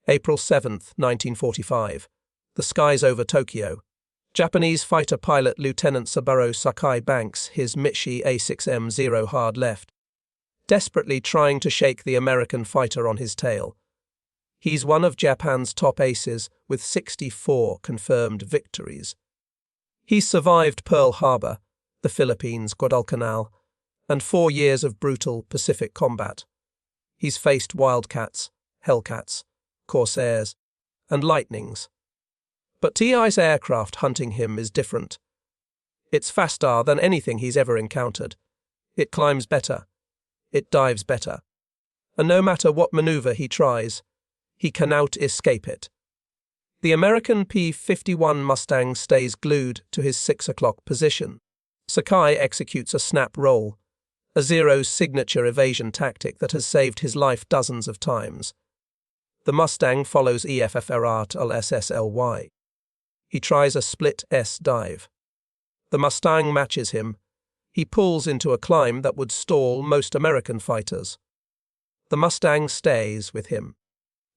April 7, 1945. The skies over Tokyo. Japanese fighter pilot Lieutenant Saburo Sakai banks his Mitsubishi A6M0 hard left, desperately trying to shake the American fighter on his tail. He's one of Japan's top aces with 64 confirmed victories. He's survived Pearl Harbor, the Philippines, Guadalcanal, and 4 years of brutal Pacific combat. He's faced Wildcats, Hellcats, Corsairs, and Lightnings. But TI's aircraft hunting him is different. It's faster than anything he's ever encountered. It climbs better. It dives better. And no matter what maneuver he tries, he cannot escape it. The American P-51 Mustang stays glued to his 6 o'clock position. Sakai executes a snap roll, a Zero's signature evasion tactic that has saved his life dozens of times. The Mustang follows EFFRAT SSLY. He tries a split S dive. The Mustang matches him. He pulls into a climb that would stall most American fighters. The Mustang stays with him.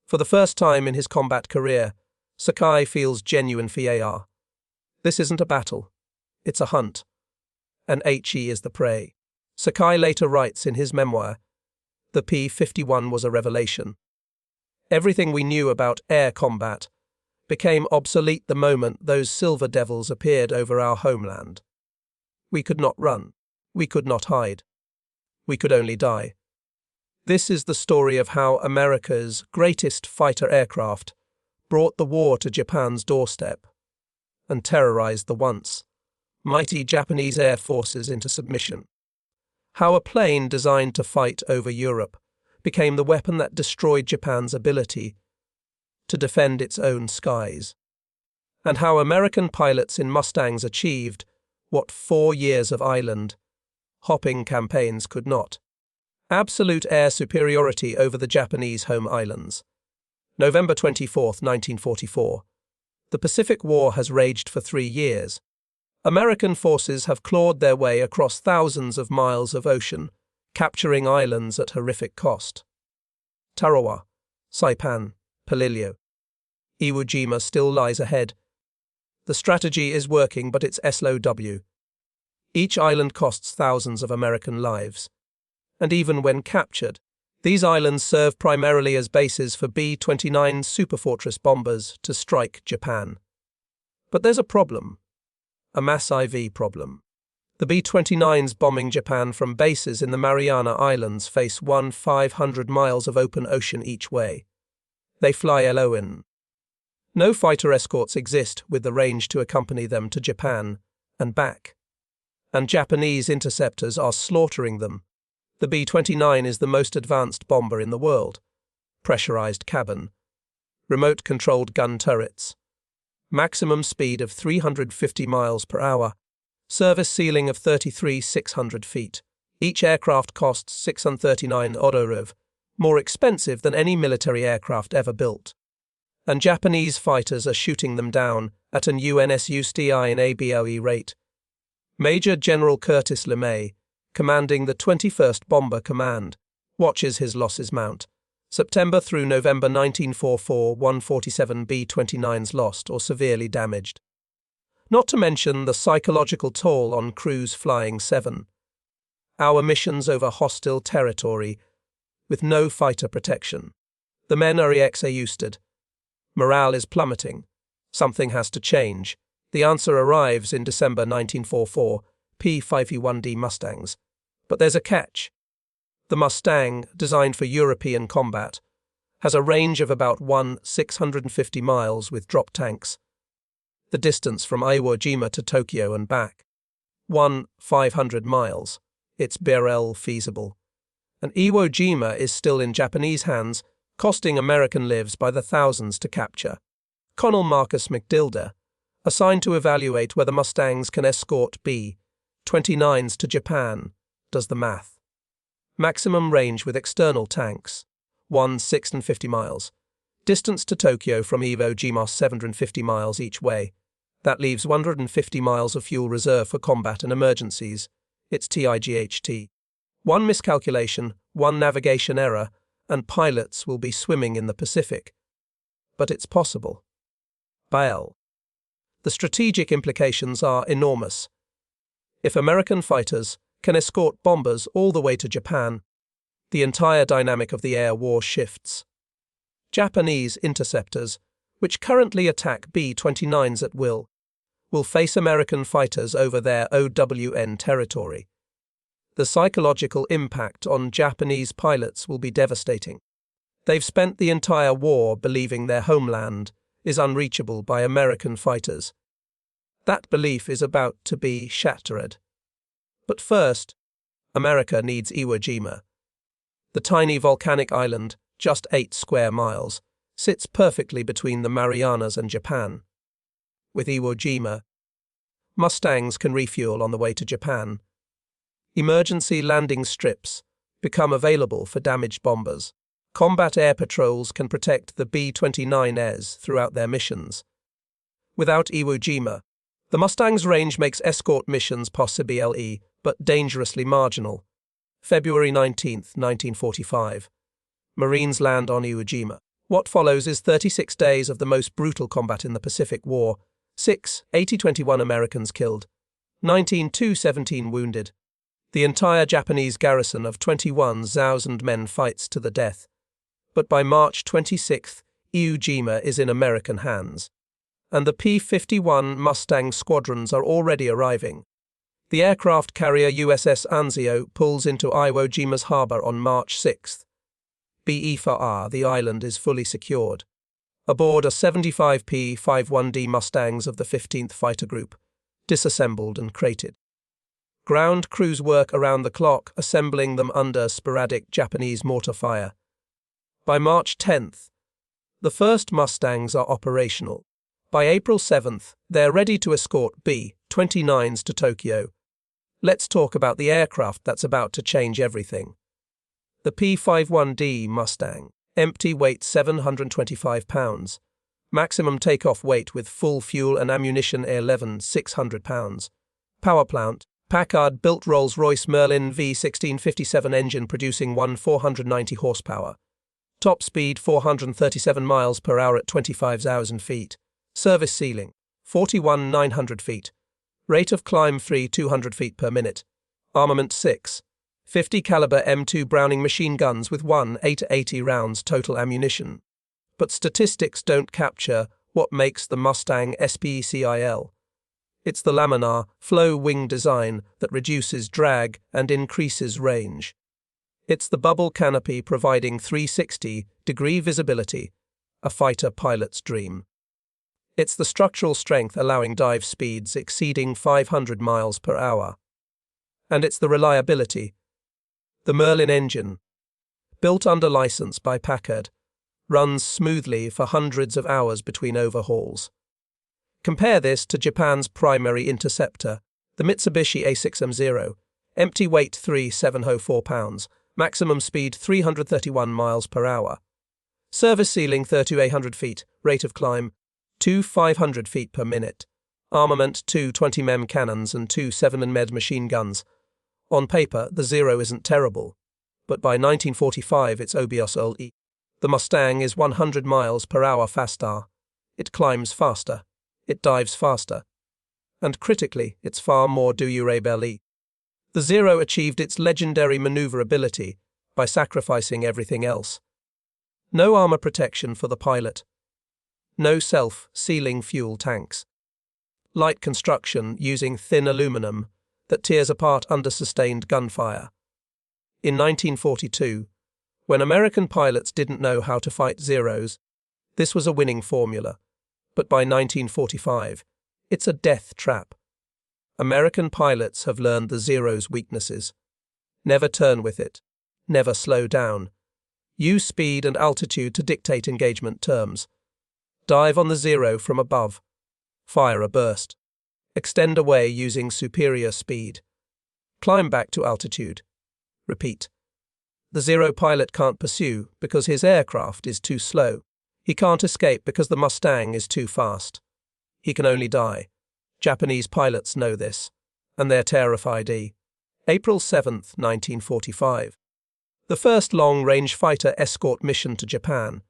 For the first time in his combat career, Sakai feels genuine fear. This isn't a battle. It's a hunt. And HE is the prey. Sakai later writes in his memoir, "The P-51 was a revelation. Everything we knew about air combat became obsolete the moment those silver devils appeared over our homeland. We could not run. We could not hide. We could only die." This is the story of how America's greatest fighter aircraft brought the war to Japan's doorstep and terrorized the once mighty Japanese air forces into submission. How a plane designed to fight over Europe became the weapon that destroyed Japan's ability to defend its own skies. And how American pilots in Mustangs achieved what 4 years of island-hopping campaigns could not. Absolute air superiority over the Japanese home islands. November 24, 1944. The Pacific War has raged for 3 years. American forces have clawed their way across thousands of miles of ocean, capturing islands at horrific cost. Tarawa, Saipan, Pelilio. Iwo Jima still lies ahead. The strategy is working, but it's SOW. Each island costs thousands of American lives. And even when captured, these islands serve primarily as bases for B-29 Superfortress bombers to strike Japan. But there's a problem. A mass IV problem. The B-29s bombing Japan from bases in the Mariana Islands face 500 miles of open ocean each way. They fly LON. No fighter escorts exist with the range to accompany them to Japan and back. And Japanese interceptors are slaughtering them. The B-29 is the most advanced bomber in the world. Pressurized cabin. Remote-controlled gun turrets. Maximum speed of 350 miles per hour. Service ceiling of 33,600 feet. Each aircraft costs 639 ororov, more expensive than any military aircraft ever built. And Japanese fighters are shooting them down at an UNSUSTI and ABLE rate. Major General Curtis LeMay, commanding the 21st Bomber Command, watches his losses mount. September through November 1944, 147 B-29s lost or severely damaged. Not to mention the psychological toll on crews flying 7. Our missions over hostile territory with no fighter protection. The men are exhausted. Morale is plummeting. Something has to change. The answer arrives in December 1944, P-51D Mustangs. But there's a catch. The Mustang, designed for European combat, has a range of about 650 miles with drop tanks. The distance from Iwo Jima to Tokyo and back. 500 miles. It's barely feasible. And Iwo Jima is still in Japanese hands, costing American lives by the thousands to capture. Colonel Marcus McDilder, assigned to evaluate whether Mustangs can escort B-29s to Japan, does the math. Maximum range with external tanks, 650 miles. Distance to Tokyo from Iwo Jima 750 miles each way. That leaves 150 miles of fuel reserve for combat and emergencies. It's TIGHT. One miscalculation, one navigation error, and pilots will be swimming in the Pacific. but it's possible. Baal. The strategic implications are enormous. If American fighters can escort bombers all the way to Japan, the entire dynamic of the air war shifts. Japanese interceptors, which currently attack B-29s at will face American fighters over their OWN territory. The psychological impact on Japanese pilots will be devastating. They've spent the entire war believing their homeland is unreachable by American fighters. That belief is about to be shattered. But first, America needs Iwo Jima. The tiny volcanic island, just 8 square miles, sits perfectly between the Marianas and Japan. With Iwo Jima, Mustangs can refuel on the way to Japan. Emergency landing strips become available for damaged bombers. Combat air patrols can protect the B-29s throughout their missions. Without Iwo Jima, the Mustang's range makes escort missions possible, but dangerously marginal. February 19, 1945. Marines land on Iwo Jima. What follows is 36 days of the most brutal combat in the Pacific War. 21 Americans killed, 217 wounded. The entire Japanese garrison of 21,000 men fights to the death. But by March 26, Iwo Jima is in American hands, and the P-51 Mustang squadrons are already arriving. The aircraft carrier USS Anzio pulls into Iwo Jima's harbour on March 6. The island is fully secured. Aboard are 75 P-51D Mustangs of the 15th Fighter Group, disassembled and crated. Ground crews work around the clock, assembling them under sporadic Japanese mortar fire. By March 10th, the first Mustangs are operational. By April 7th, they're ready to escort B-29s to Tokyo. Let's talk about the aircraft that's about to change everything. The P-51D Mustang, empty weight 725 pounds, maximum takeoff weight with full fuel and ammunition 600 pounds. Power plant, Packard-built Rolls-Royce Merlin V1657 engine producing 490 horsepower. Top speed 437 miles per hour at 25,000 feet. Service ceiling 41,900 feet. Rate of climb 200 feet per minute. Armament 6. 50 caliber M2 Browning machine guns with 880 rounds total ammunition. But statistics don't capture what makes the Mustang special. It's the laminar, flow wing design that reduces drag and increases range. It's the bubble canopy providing 360-degree visibility, a fighter pilot's dream. It's the structural strength allowing dive speeds exceeding 500 miles per hour. And it's the reliability. The Merlin engine, built under license by Packard, runs smoothly for hundreds of hours between overhauls. Compare this to Japan's primary interceptor, the Mitsubishi A6M0, empty weight 3,704 pounds, maximum speed 331 miles per hour. Service ceiling 3,800 feet, rate of climb 500 feet per minute. Armament 2 20mm cannons and 2 7mm machine guns. On paper, the Zero isn't terrible, but by 1945 it's obsolete. The Mustang is 100 miles per hour faster. It climbs faster. It dives faster. And critically, it's far more durable. The Zero achieved its legendary maneuverability by sacrificing everything else. No armor protection for the pilot. No self-sealing fuel tanks. Light construction using thin aluminum that tears apart under sustained gunfire. In 1942, when American pilots didn't know how to fight Zeros, this was a winning formula. But by 1945, it's a death trap. American pilots have learned the Zero's weaknesses. Never turn with it. Never slow down. Use speed and altitude to dictate engagement terms. Dive on the Zero from above. Fire a burst. Extend away using superior speed. Climb back to altitude. Repeat. The Zero pilot can't pursue because his aircraft is too slow. He can't escape because the Mustang is too fast. He can only die. Japanese pilots know this, and they're terrified. April 7, 1945. The first long-range fighter escort mission to Japan.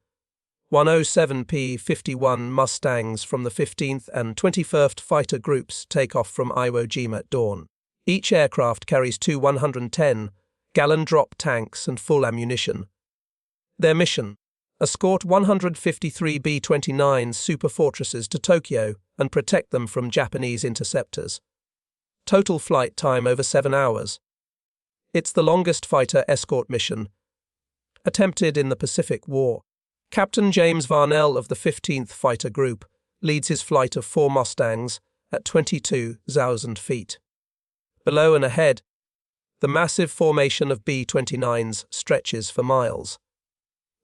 107 P-51 Mustangs from the 15th and 21st Fighter Groups take off from Iwo Jima at dawn. Each aircraft carries two 110-gallon drop tanks and full ammunition. Their mission: escort 153 B-29 superfortresses to Tokyo and protect them from Japanese interceptors. Total flight time over 7 hours. It's the longest fighter escort mission attempted in the Pacific War. Captain James Varnell of the 15th Fighter Group leads his flight of 4 Mustangs at 22,000 feet. Below and ahead, the massive formation of B-29s stretches for miles.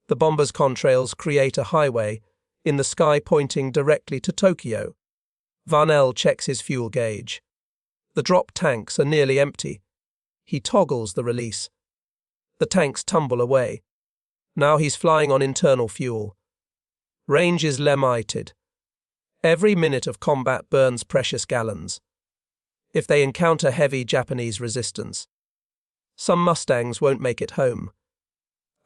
The bombers' contrails create a highway in the sky pointing directly to Tokyo. Varnell checks his fuel gauge. The drop tanks are nearly empty. He toggles the release. The tanks tumble away. Now he's flying on internal fuel. Range is limited. Every minute of combat burns precious gallons. If they encounter heavy Japanese resistance, some Mustangs won't make it home.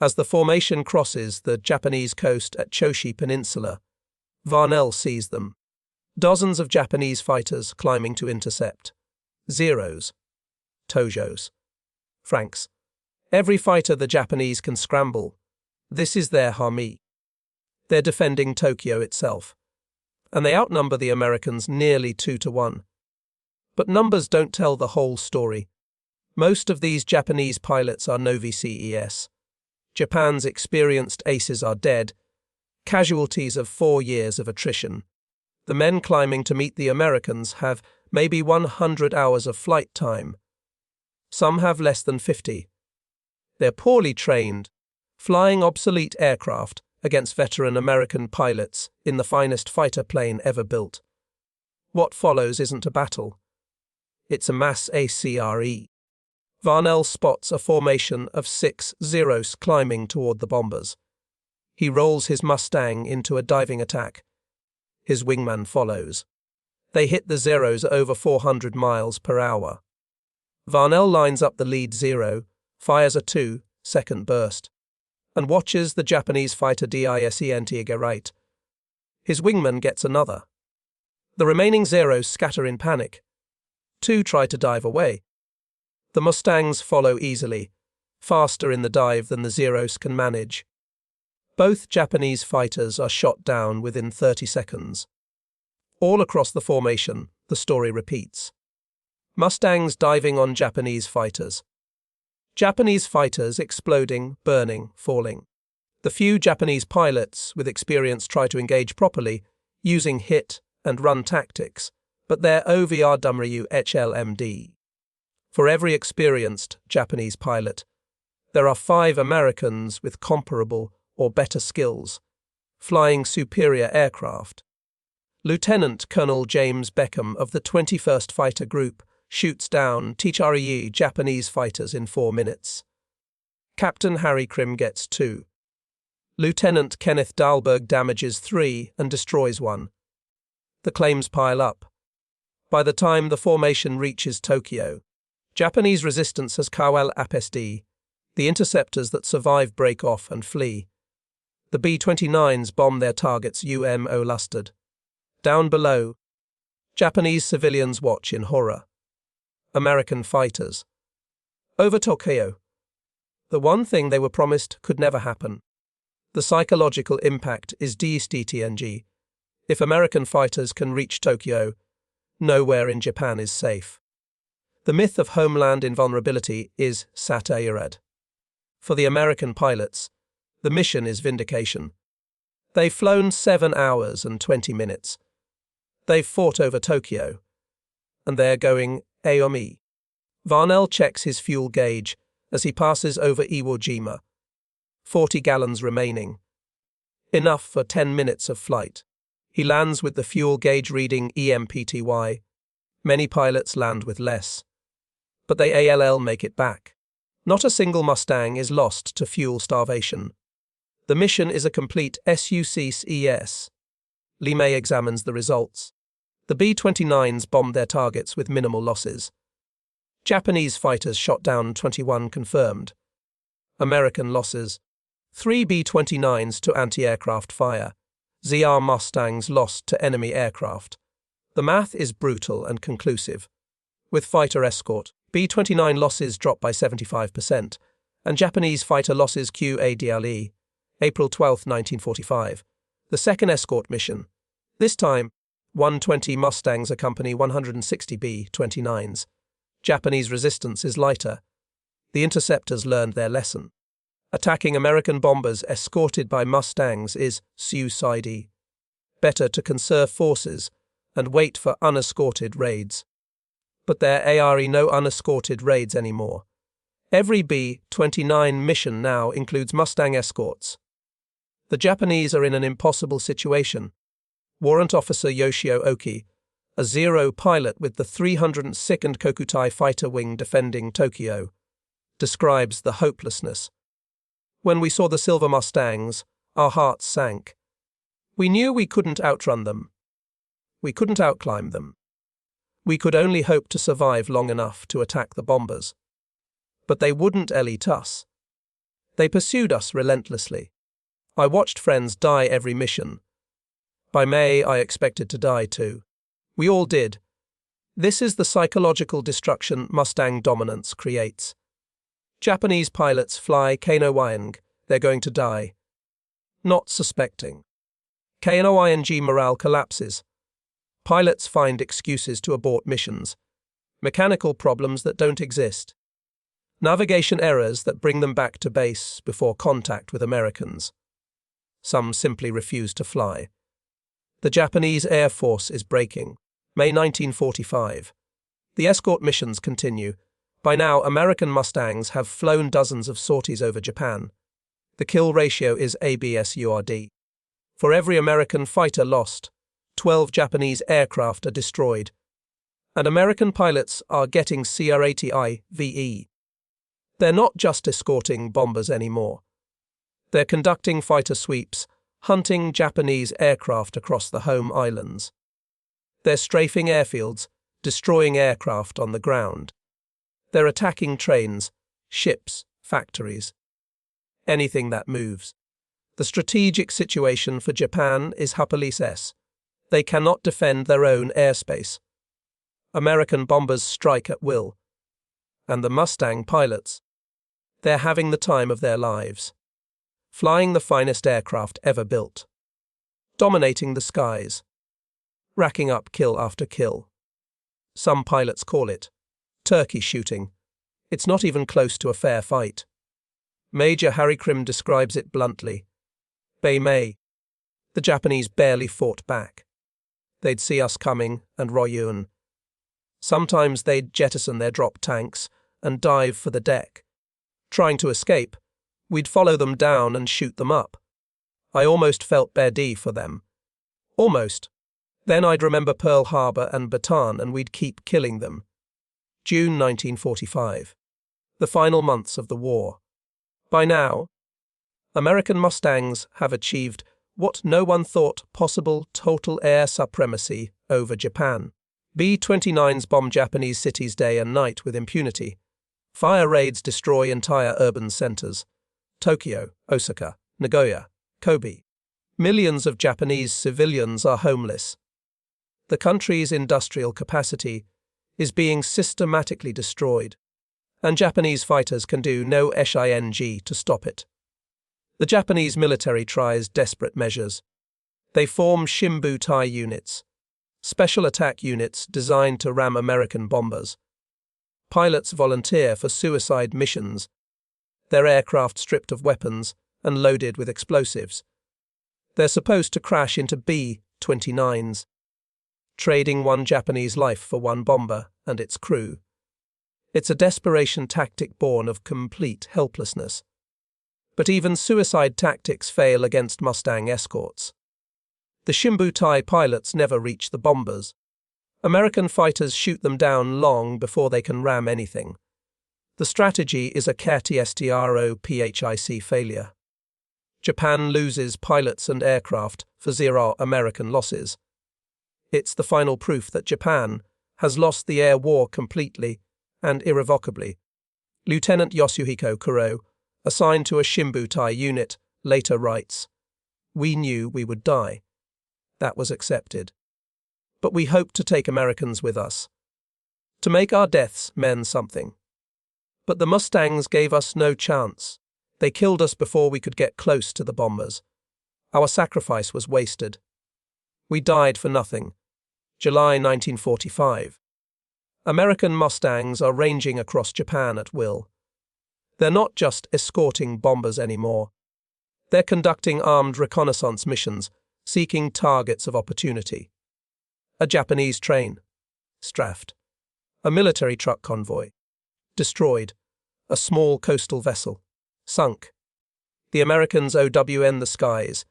As the formation crosses the Japanese coast at Choshi Peninsula, Varnell sees them. Dozens of Japanese fighters climbing to intercept. Zeros. Tojos. Franks. Every fighter the Japanese can scramble. This is their army. They're defending Tokyo itself, and they outnumber the Americans nearly 2-1. But numbers don't tell the whole story. Most of these Japanese pilots are Novi CES. Japan's experienced aces are dead, casualties of 4 years of attrition. The men climbing to meet the Americans have maybe 100 hours of flight time. Some have less than 50. They're poorly trained, flying obsolete aircraft against veteran American pilots in the finest fighter plane ever built. What follows isn't a battle. It's a mass ACRE. Varnell spots a formation of 6 Zeros climbing toward the bombers. He rolls his Mustang into a diving attack. His wingman follows. They hit the Zeros at over 400 miles per hour. Varnell lines up the lead Zero, fires a 2-second burst, and watches the Japanese fighter disbelief. His wingman gets another. The remaining Zeros scatter in panic. 2 try to dive away. The Mustangs follow easily, faster in the dive than the Zeros can manage. Both Japanese fighters are shot down within 30 seconds. All across the formation, the story repeats. Mustangs diving on Japanese fighters. Japanese fighters exploding, burning, falling. The few Japanese pilots with experience try to engage properly, using hit and run tactics, but they're overwhelmingly HLMD. For every experienced Japanese pilot, there are 5 Americans with comparable or better skills, flying superior aircraft. Lieutenant Colonel James Beckham of the 21st Fighter Group shoots down TRE Japanese fighters in 4 minutes. Captain Harry Krim gets 2. Lieutenant Kenneth Dahlberg damages 3 and destroys 1. The claims pile up. By the time the formation reaches Tokyo, Japanese resistance has collapsed. The interceptors that survive break off and flee. The B-29s bomb their targets lusted. Down below, Japanese civilians watch in horror. American fighters. Over Tokyo. The one thing they were promised could never happen. The psychological impact is devastating. If American fighters can reach Tokyo, nowhere in Japan is safe. The myth of homeland invulnerability is satired. For the American pilots, the mission is vindication. They've flown 7 hours and 20 minutes. They've fought over Tokyo. And they're going AOME. Varnell checks his fuel gauge as he passes over Iwo Jima. 40 gallons remaining. Enough for 10 minutes of flight. He lands with the fuel gauge reading EMPTY. Many pilots land with less. But they make it back. Not a single Mustang is lost to fuel starvation. The mission is a complete SUCCES. Lime examines the results. The B-29s bombed their targets with minimal losses. Japanese fighters shot down 21 confirmed. American losses, 3 B-29s to anti-aircraft fire. ZR Mustangs lost to enemy aircraft. The math is brutal and conclusive. With fighter escort, B-29 losses dropped by 75%, and Japanese fighter losses QADLE. April 12, 1945. The second escort mission. This time, 120 Mustangs accompany 160 B-29s. Japanese resistance is lighter. The interceptors learned their lesson. Attacking American bombers escorted by Mustangs is suicide. Better to conserve forces and wait for unescorted raids. But there are no unescorted raids anymore. Every B-29 mission now includes Mustang escorts. The Japanese are in an impossible situation. Warrant Officer Yoshio Oki, a Zero pilot with the 302nd Kokutai Fighter Wing defending Tokyo, describes the hopelessness. When we saw the silver Mustangs, our hearts sank. We knew we couldn't outrun them. We couldn't outclimb them. We could only hope to survive long enough to attack the bombers. But they wouldn't elite us. They pursued us relentlessly. I watched friends die every mission. By May, I expected to die too. We all did. This is the psychological destruction Mustang dominance creates. Japanese pilots fly K-9, they're going to die. Not suspecting. K-9 morale collapses. Pilots find excuses to abort missions. Mechanical problems that don't exist. Navigation errors that bring them back to base before contact with Americans. Some simply refuse to fly. The Japanese Air Force is breaking. May 1945. The escort missions continue. By now, American Mustangs have flown dozens of sorties over Japan. The kill ratio is ABSURD. For every American fighter lost, 12 Japanese aircraft are destroyed. And American pilots are getting CR-80 They're not just escorting bombers anymore. They're conducting fighter sweeps, hunting Japanese aircraft across the home islands. They're strafing airfields, destroying aircraft on the ground. They're attacking trains, ships, factories. Anything that moves. The strategic situation for Japan is hopeless. They cannot defend their own airspace. American bombers strike at will. And the Mustang pilots, they're having the time of their lives. Flying the finest aircraft ever built. Dominating the skies. Racking up kill after kill. Some pilots call it turkey shooting. It's not even close to a fair fight. Major Harry Krim describes it bluntly. By May, the Japanese barely fought back. They'd see us coming and royun. Sometimes they'd jettison their drop tanks and dive for the deck. Trying to escape, we'd follow them down and shoot them up. I almost felt bad for them. Almost. Then I'd remember Pearl Harbor and Bataan and we'd keep killing them. June 1945. The final months of the war. By now, American Mustangs have achieved what no one thought possible: total air supremacy over Japan. B-29s bomb Japanese cities day and night with impunity. Fire raids destroy entire urban centers. Tokyo, Osaka, Nagoya, Kobe. Millions of Japanese civilians are homeless. The country's industrial capacity is being systematically destroyed, and Japanese fighters can do no shing to stop it. The Japanese military tries desperate measures. They form Shimbutai units, special attack units designed to ram American bombers. Pilots volunteer for suicide missions, their aircraft stripped of weapons and loaded with explosives. They're supposed to crash into B-29s, trading one Japanese life for one bomber and its crew. It's a desperation tactic born of complete helplessness. But even suicide tactics fail against Mustang escorts. The Shimbutai pilots never reach the bombers. American fighters shoot them down long before they can ram anything. The strategy is a catastrophic failure. Japan loses pilots and aircraft for zero American losses. It's the final proof that Japan has lost the air war completely and irrevocably. Lieutenant Yasuhiko Kuro, assigned to a Shimbutai unit, later writes, "We knew we would die. That was accepted. But we hoped to take Americans with us, to make our deaths mean something. But the Mustangs gave us no chance. They killed us before we could get close to the bombers. Our sacrifice was wasted. We died for nothing." July 1945. American Mustangs are ranging across Japan at will. They're not just escorting bombers anymore. They're conducting armed reconnaissance missions, seeking targets of opportunity. A Japanese train, strafed. A military truck convoy, destroyed. A small coastal vessel, sunk. The Americans OWN the skies,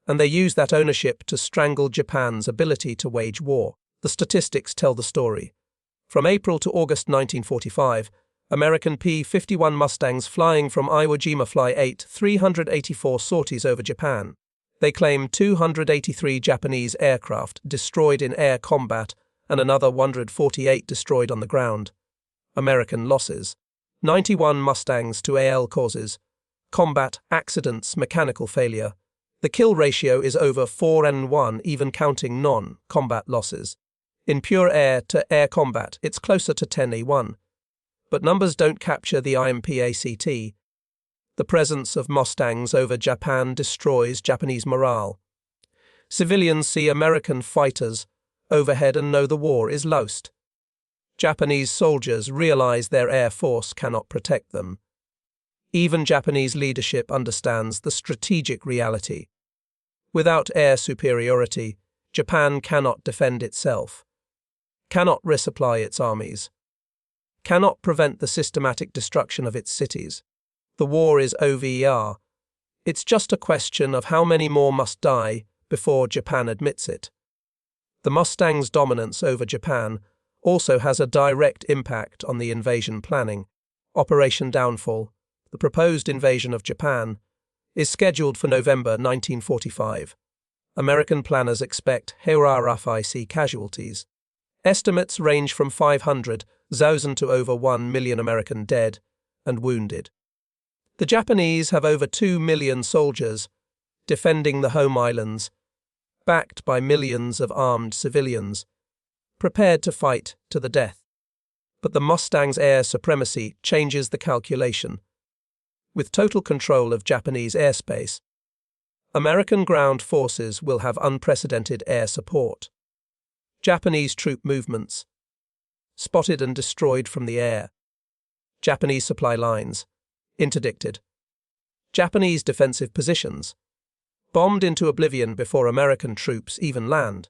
and they use that ownership to strangle Japan's ability to wage war. The statistics tell the story. From April to August 1945, American P-51 Mustangs flying from Iwo Jima Fly 8 384 sorties over Japan. They claim 283 Japanese aircraft destroyed in air combat and another 148 destroyed on the ground. American losses: 91 Mustangs to AL causes. Combat, accidents, mechanical failure. The kill ratio is over 4:1, even counting non-combat losses. In pure air-to-air combat, it's closer to 10:1. But numbers don't capture the IMPACT. The presence of Mustangs over Japan destroys Japanese morale. Civilians see American fighters overhead and know the war is lost. Japanese soldiers realize their air force cannot protect them. Even Japanese leadership understands the strategic reality. Without air superiority, Japan cannot defend itself, cannot resupply its armies, cannot prevent the systematic destruction of its cities. The war is over. It's just a question of how many more must die before Japan admits it. The Mustang's dominance over Japan also has a direct impact on the invasion planning. Operation Downfall, the proposed invasion of Japan, is scheduled for November 1945. American planners expect HRFIC casualties. Estimates range from 500,000 to over 1 million American dead and wounded. The Japanese have over 2 million soldiers defending the home islands, backed by millions of armed civilians, prepared to fight to the death. But the Mustang's air supremacy changes the calculation. With total control of Japanese airspace, American ground forces will have unprecedented air support. Japanese troop movements, spotted and destroyed from the air. Japanese supply lines, interdicted. Japanese defensive positions, bombed into oblivion before American troops even land.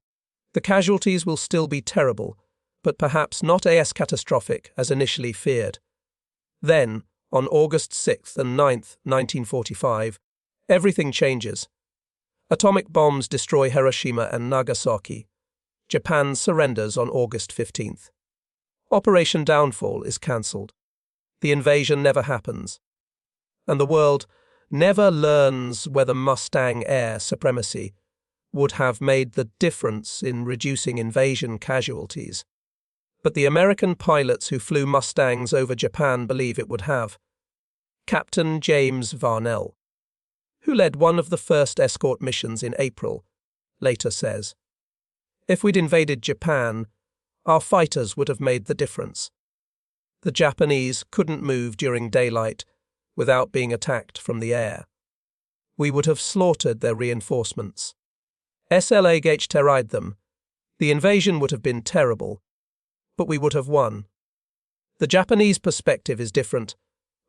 The casualties will still be terrible, but perhaps not as catastrophic as initially feared. Then, on August 6th and 9th, 1945, everything changes. Atomic bombs destroy Hiroshima and Nagasaki. Japan surrenders on August 15th. Operation Downfall is cancelled. The invasion never happens. And the world never learns whether Mustang air supremacy would have made the difference in reducing invasion casualties. But the American pilots who flew Mustangs over Japan believe it would have. Captain James Varnell, who led one of the first escort missions in April, later says, "If we'd invaded Japan, our fighters would have made the difference. The Japanese couldn't move during daylight without being attacked from the air. We would have slaughtered their reinforcements. SLAG terrified them. The invasion would have been terrible, but we would have won." The Japanese perspective is different,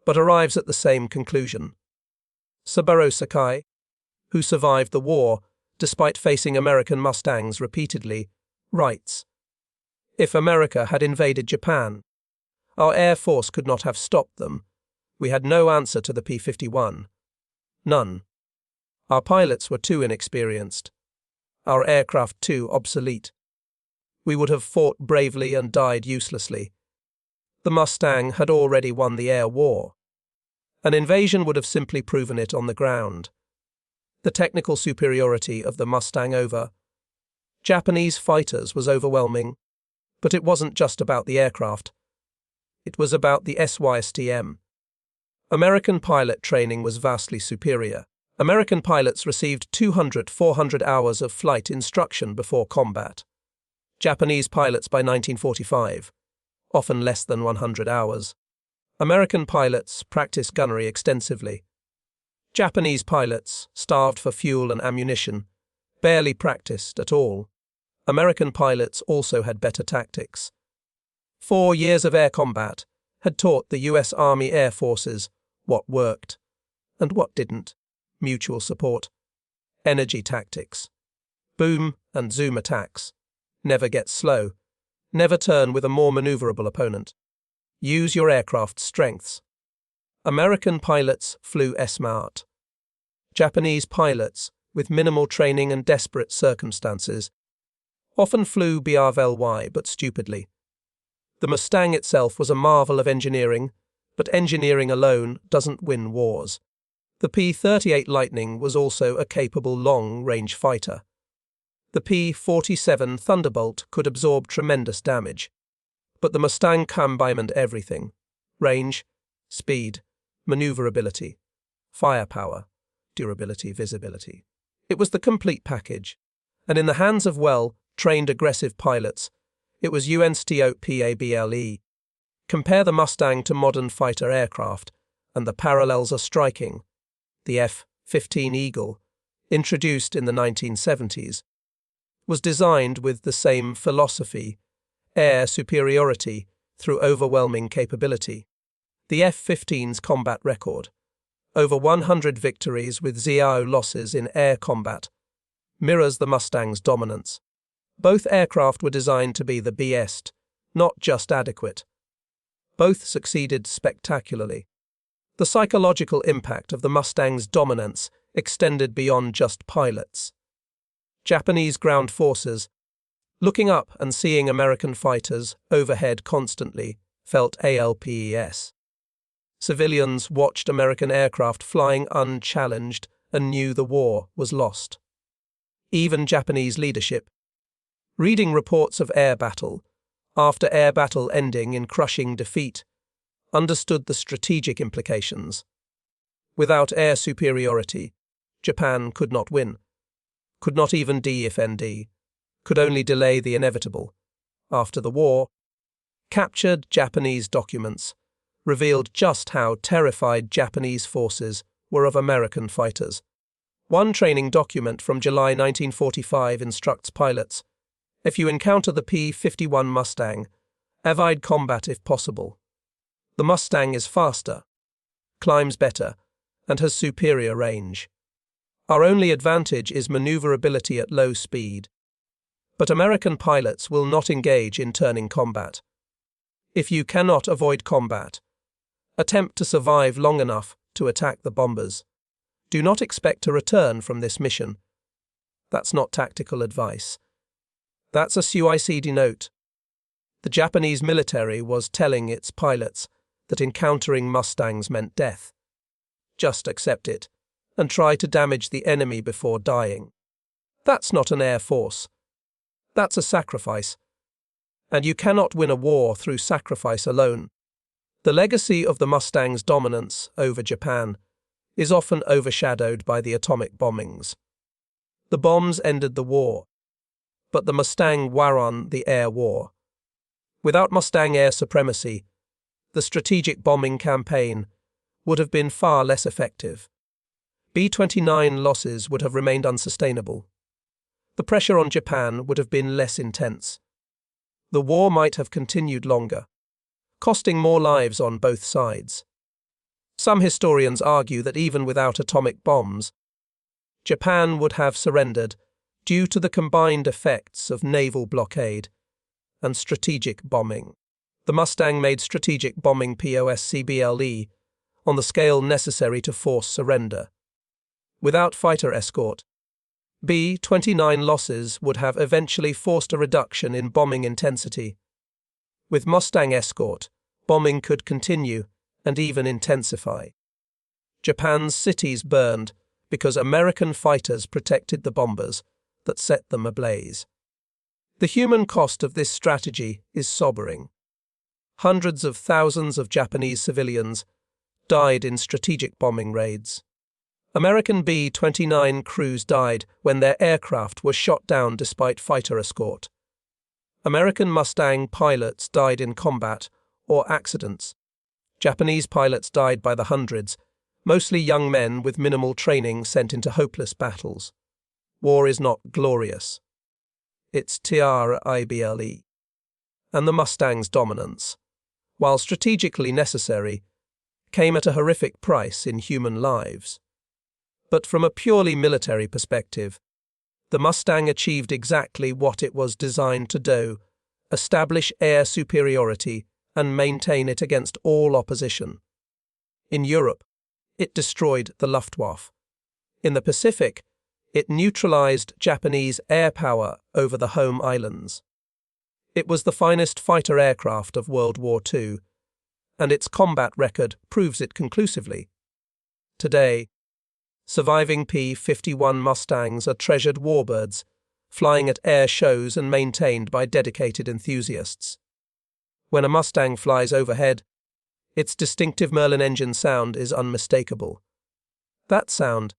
but arrives at the same conclusion. Saburo Sakai, who survived the war despite facing American Mustangs repeatedly, writes, "If America had invaded Japan, our air force could not have stopped them. We had no answer to the P-51. None. Our pilots were too inexperienced. Our aircraft too obsolete. We would have fought bravely and died uselessly. The Mustang had already won the air war. An invasion would have simply proven it on the ground. The technical superiority of the Mustang over Japanese fighters was overwhelming, but it wasn't just about the aircraft. It was about the SYSTM. American pilot training was vastly superior. American pilots received 200–400 hours of flight instruction before combat. Japanese pilots by 1945, often less than 100 hours. American pilots practiced gunnery extensively. Japanese pilots, starved for fuel and ammunition, barely practiced at all. American pilots also had better tactics. 4 years of air combat had taught the U.S. Army Air Forces what worked and what didn't. Mutual support, energy tactics, boom and zoom attacks, never get slow, never turn with a more maneuverable opponent. Use your aircraft's strengths. American pilots flew smart. Japanese pilots, with minimal training and desperate circumstances, often flew BRVLY but stupidly. The Mustang itself was a marvel of engineering, but engineering alone doesn't win wars. The P-38 Lightning was also a capable long-range fighter. The P-47 Thunderbolt could absorb tremendous damage, but the Mustang combined everything: range, speed, maneuverability, firepower, durability, visibility. It was the complete package, and in the hands of well-trained aggressive pilots, it was unstoppable. Compare the Mustang to modern fighter aircraft, and the parallels are striking. The F-15 Eagle, introduced in the 1970s, was designed with the same philosophy: air superiority through overwhelming capability. The F-15's combat record, over 100 victories with 0 losses in air combat, mirrors the Mustang's dominance. Both aircraft were designed to be the best, not just adequate. Both succeeded spectacularly. The psychological impact of the Mustang's dominance extended beyond just pilots. Japanese ground forces, looking up and seeing American fighters overhead constantly, felt ALPES. Civilians watched American aircraft flying unchallenged and knew the war was lost. Even Japanese leadership, reading reports of air battle, after air battle ending in crushing defeat, understood the strategic implications. Without air superiority, Japan could not win, could not even defend, could only delay the inevitable. After the war, captured Japanese documents revealed just how terrified Japanese forces were of American fighters. One training document from July 1945 instructs pilots: if you encounter the P-51 Mustang, avoid combat if possible. The Mustang is faster, climbs better, and has superior range. Our only advantage is maneuverability at low speed. But American pilots will not engage in turning combat. If you cannot avoid combat, attempt to survive long enough to attack the bombers. Do not expect to return from this mission. That's not tactical advice. That's a suicide note. The Japanese military was telling its pilots that encountering Mustangs meant death. Just accept it, and try to damage the enemy before dying. That's not an air force. That's a sacrifice. And you cannot win a war through sacrifice alone. The legacy of the Mustang's dominance over Japan is often overshadowed by the atomic bombings. The bombs ended the war, but the Mustang won the air war. Without Mustang air supremacy, the strategic bombing campaign would have been far less effective. B-29 losses would have remained unsustainable. The pressure on Japan would have been less intense. The war might have continued longer, costing more lives on both sides. Some historians argue that even without atomic bombs, Japan would have surrendered due to the combined effects of naval blockade and strategic bombing. The Mustang made strategic bombing possible on the scale necessary to force surrender. Without fighter escort, B-29 losses would have eventually forced a reduction in bombing intensity. With Mustang escort, bombing could continue and even intensify. Japan's cities burned because American fighters protected the bombers that set them ablaze. The human cost of this strategy is sobering. Hundreds of thousands of Japanese civilians died in strategic bombing raids. American B-29 crews died when their aircraft were shot down despite fighter escort. American Mustang pilots died in combat or accidents. Japanese pilots died by the hundreds, mostly young men with minimal training sent into hopeless battles. War is not glorious. It's terrible. And the Mustang's dominance, while strategically necessary, came at a horrific price in human lives. But from a purely military perspective, the Mustang achieved exactly what it was designed to do: establish air superiority and maintain it against all opposition. In Europe, it destroyed the Luftwaffe. In the Pacific, it neutralized Japanese air power over the home islands. It was the finest fighter aircraft of World War II, and its combat record proves it conclusively. Today, surviving P-51 Mustangs are treasured warbirds, flying at air shows and maintained by dedicated enthusiasts. When a Mustang flies overhead, its distinctive Merlin engine sound is unmistakable. That sound,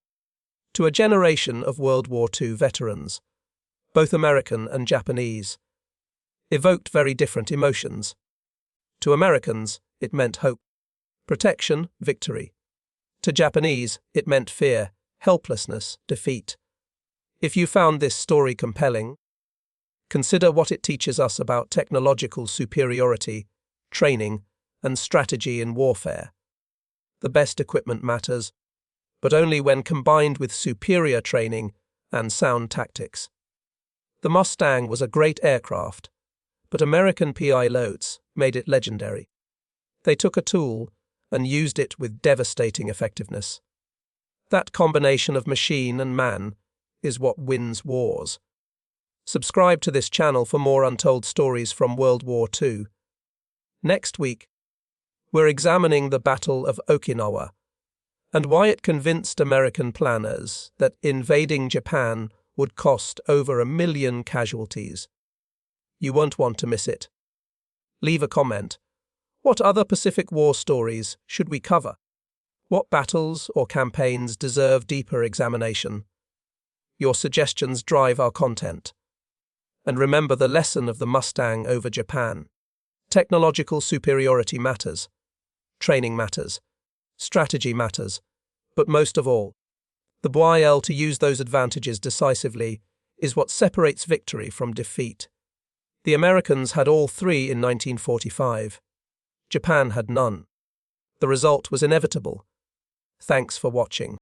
to a generation of World War II veterans, both American and Japanese, evoked very different emotions. To Americans, it meant hope, protection, victory. To Japanese, it meant fear, helplessness, defeat. If you found this story compelling, consider what it teaches us about technological superiority, training, and strategy in warfare. The best equipment matters, but only when combined with superior training and sound tactics. The Mustang was a great aircraft, but American pilots made it legendary. They took a tool and used it with devastating effectiveness. That combination of machine and man is what wins wars. Subscribe to this channel for more untold stories from World War II. Next week, we're examining the Battle of Okinawa and why it convinced American planners that invading Japan would cost over 1 million casualties. You won't want to miss it. Leave a comment. What other Pacific War stories should we cover? What battles or campaigns deserve deeper examination? Your suggestions drive our content. And remember the lesson of the Mustang over Japan. Technological superiority matters. Training matters. Strategy matters. But most of all, the ability to use those advantages decisively is what separates victory from defeat. The Americans had all three in 1945. Japan had none. The result was inevitable. Thanks for watching.